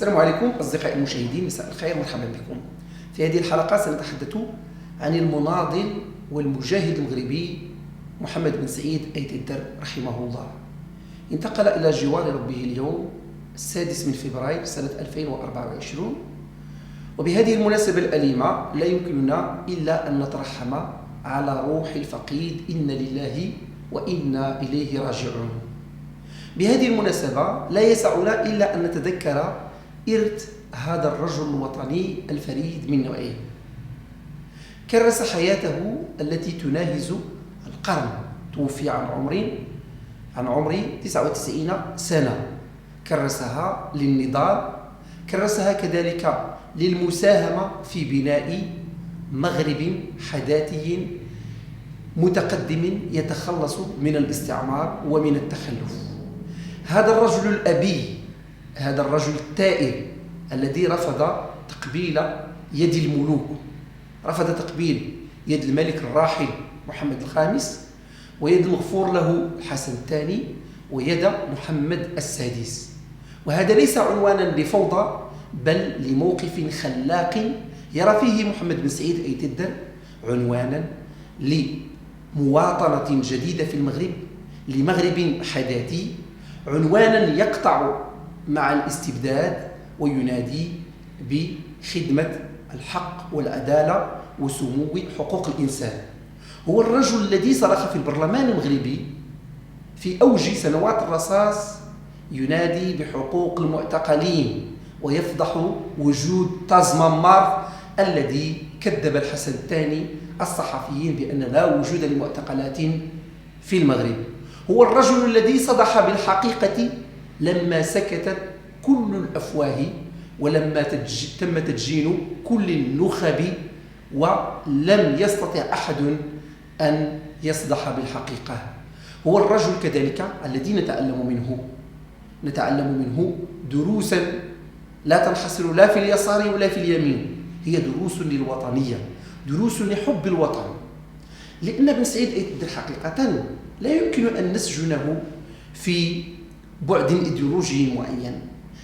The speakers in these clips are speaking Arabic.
السلام عليكم أصدقائي المشاهدين، مساء الخير، مرحبا بكم. في هذه الحلقة سنتحدث عن المناضل والمجاهد المغربي محمد بن سعيد أيت الدر رحمه الله. انتقل إلى جوار ربه اليوم 6 فبراير سنة 2024، وبهذه المناسبة الأليمة لا يمكننا إلا أن نترحم على روح الفقيد، إنا لله وإنا إليه راجعون. بهذه المناسبة لا يسعنا إلا أن نتذكر إرث هذا الرجل الوطني الفريد من نوعه. كرس حياته التي تناهز القرن، توفي عن عمر 99 سنة. كرسها للنضال، كرسها كذلك للمساهمة في بناء مغرب حداثي متقدم يتخلص من الاستعمار ومن التخلف. هذا الرجل الأبي، هذا الرجل الثائر الذي رفض تقبيل يد الملوك، رفض تقبيل يد الملك الراحل محمد الخامس، ويد المغفور له الحسن الثاني، ويد محمد السادس. وهذا ليس عنوانا لفوضى، بل لموقف خلاق يرى فيه محمد بن سعيد أيت الدر عنوانا لمواطنة جديدة في المغرب، لمغرب حداثي، عنوانا يقطع مع الاستبداد وينادي بخدمة الحق والعدالة وسمو حقوق الإنسان. هو الرجل الذي صرخ في البرلمان المغربي في أوج سنوات الرصاص ينادي بحقوق المعتقلين ويفضح وجود تازمان مارف الذي كذب الحسن الثاني الصحفيين بأن لا وجود لمعتقلات في المغرب. هو الرجل الذي صدح بالحقيقة لما سكتت كل الأفواه، ولما تم تدجين كل النخب، ولم يستطع أحد أن يصدح بالحقيقة. هو الرجل كذلك الذي نتعلم منه دروسا لا تنحصر لا في اليسار ولا في اليمين، هي دروس للوطنية، دروس لحب الوطن. لأن بن سعيد أيت الدر حقيقة لا يمكن أن نسجنه في بعد إيديولوجي معين،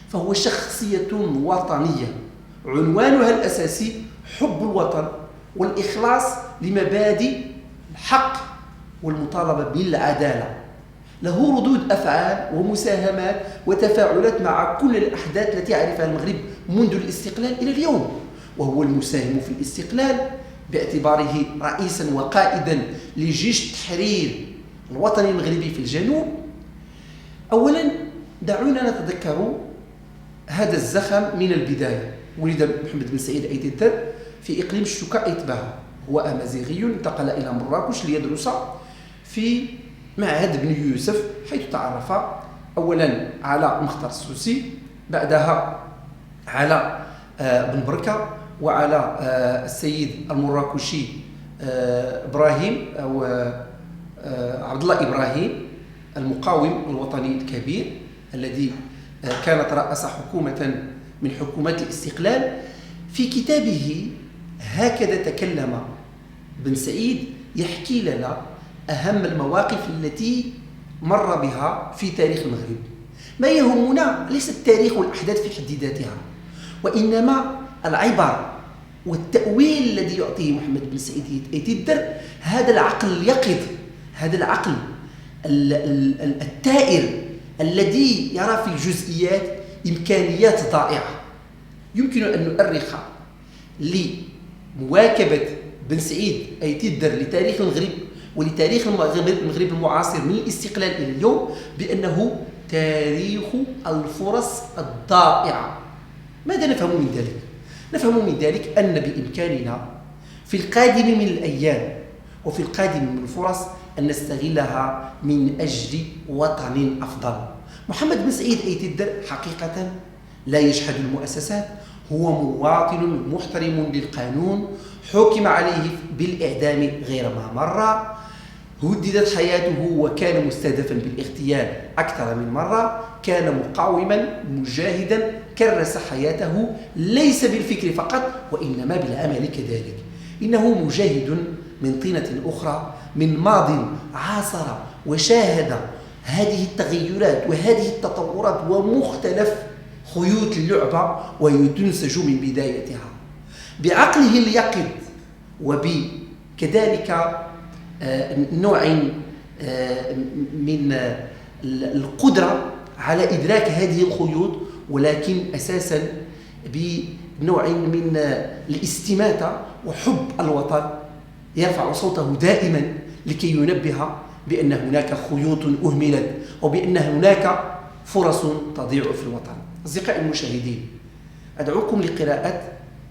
فهو شخصية وطنية عنوانها الأساسي حب الوطن والإخلاص لمبادئ الحق والمطالبة بالعدالة. له ردود أفعال ومساهمات وتفاعلات مع كل الأحداث التي يعرفها المغرب منذ الاستقلال إلى اليوم، وهو المساهم في الاستقلال باعتباره رئيسا وقائدا لجيش التحرير الوطني المغربي في الجنوب. أولا دعونا نتذكر هذا الزخم من البداية. ولد محمد بن سعيد أيت الدر في إقليم الشكا أيتباها، هو أمازيغي، انتقل إلى مراكش ليدرس في معهد بن يوسف، حيث تعرف أولا على مختار السوسي، بعدها على بن بركة، وعلى السيد المراكشي إبراهيم أو عبد الله إبراهيم المقاوم الوطني الكبير الذي كان ترأس حكومة من حكومات الاستقلال. في كتابه هكذا تكلم بن سعيد، يحكي لنا أهم المواقف التي مر بها في تاريخ المغرب. ما يهمنا ليس التاريخ والأحداث في حد ذاتها، وإنما العبر والتأويل الذي يعطيه محمد بن سعيد أيت الدر، هذا العقل اليقظ، هذا العقل الثائر الذي يرى في الجزئيات إمكانيات ضائعة. يمكن أن نؤرخ لمواكبة بن سعيد أيت الدر لتاريخ المغرب ولتاريخ المغرب المعاصر من الاستقلال إلى اليوم بأنه تاريخ الفرص الضائعة. ماذا نفهم من ذلك؟ نفهم من ذلك أن بإمكاننا في القادم من الأيام وفي القادم من الفرص أن نستغلها من أجل وطن أفضل. محمد بن سعيد أيت الدر حقيقة لا يجحد المؤسسات، هو مواطن محترم للقانون، حكم عليه بالإعدام غير ما مرة، هددت حياته وكان مستهدفا بالاغتيال أكثر من مرة، كان مقاوما مجاهدا، كرس حياته ليس بالفكر فقط وإنما بالعمل كذلك. إنه مجاهد من طينة أخرى، من ماض عاصر وشاهد هذه التغيرات وهذه التطورات ومختلف خيوط اللعبة وتنسج من بدايتها بعقله اليقظ، وبكذلك نوع من القدرة على إدراك هذه الخيوط، ولكن أساسا بنوع من الاستماتة وحب الوطن، يرفع صوته دائما لكي ينبه بأن هناك خيوط أهملت وبأن هناك فرص تضيع في الوطن. أصدقائي المشاهدين، أدعوكم لقراءة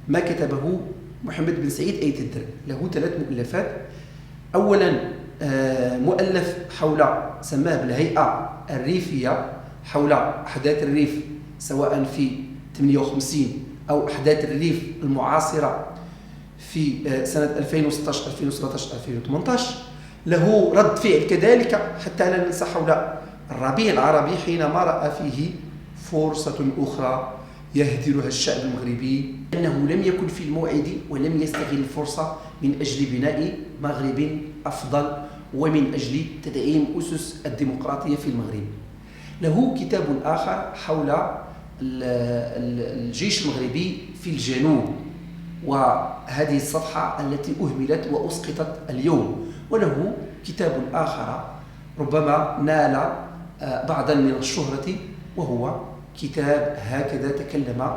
ما كتبه محمد بن سعيد أيت الدر. له 3 مؤلفات. أولا مؤلف حول سماه بالهيئة الريفية، حول أحداث الريف سواء في 58 أو أحداث الريف المعاصرة في سنة 2016 2017 2018. له رد فعل كذلك حتى لا ننسى حول الربيع العربي حينما رأى فيه فرصة أخرى يهدرها الشعب المغربي، أنه لم يكن في الموعد ولم يستغل الفرصة من أجل بناء مغرب أفضل ومن أجل تدعيم أسس الديمقراطية في المغرب. له كتاب آخر حول الجيش المغربي في الجنوب، وهذه الصفحة التي أهملت وأسقطت اليوم. وله كتاب آخر ربما نال بعضا من الشهرة، وهو كتاب هكذا تكلم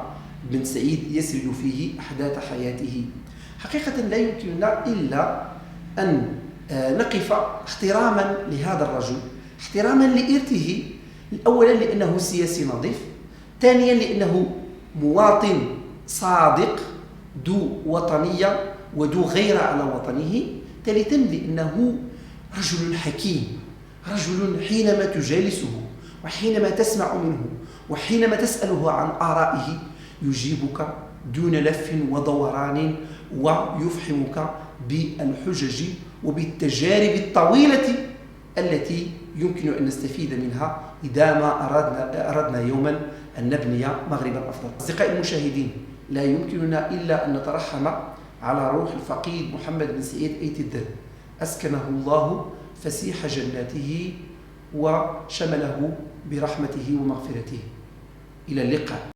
بن سعيد يسرد فيه أحداث حياته. حقيقة لا يمكننا إلا أن نقف احتراما لهذا الرجل، احتراما لإرثه، أولا لأنه سياسي نظيف، ثانيا لأنه مواطن صادق ذو وطنية وذو غيرة على وطنه، ثالثا لأنه رجل حكيم، رجل حينما تجالسه وحينما تسمع منه وحينما تسأله عن آرائه يجيبك دون لف ودوران، ويفحمك بالحجج وبالتجارب الطويلة التي يمكن أن نستفيد منها إذا ما أردنا يوما أن نبني مغربا أفضل. أصدقائي المشاهدين، لا يمكننا إلا أن نترحم على روح الفقيد محمد بن سعيد أيت الدر، أسكنه الله فسيح جناته وشمله برحمته ومغفرته. إلى اللقاء.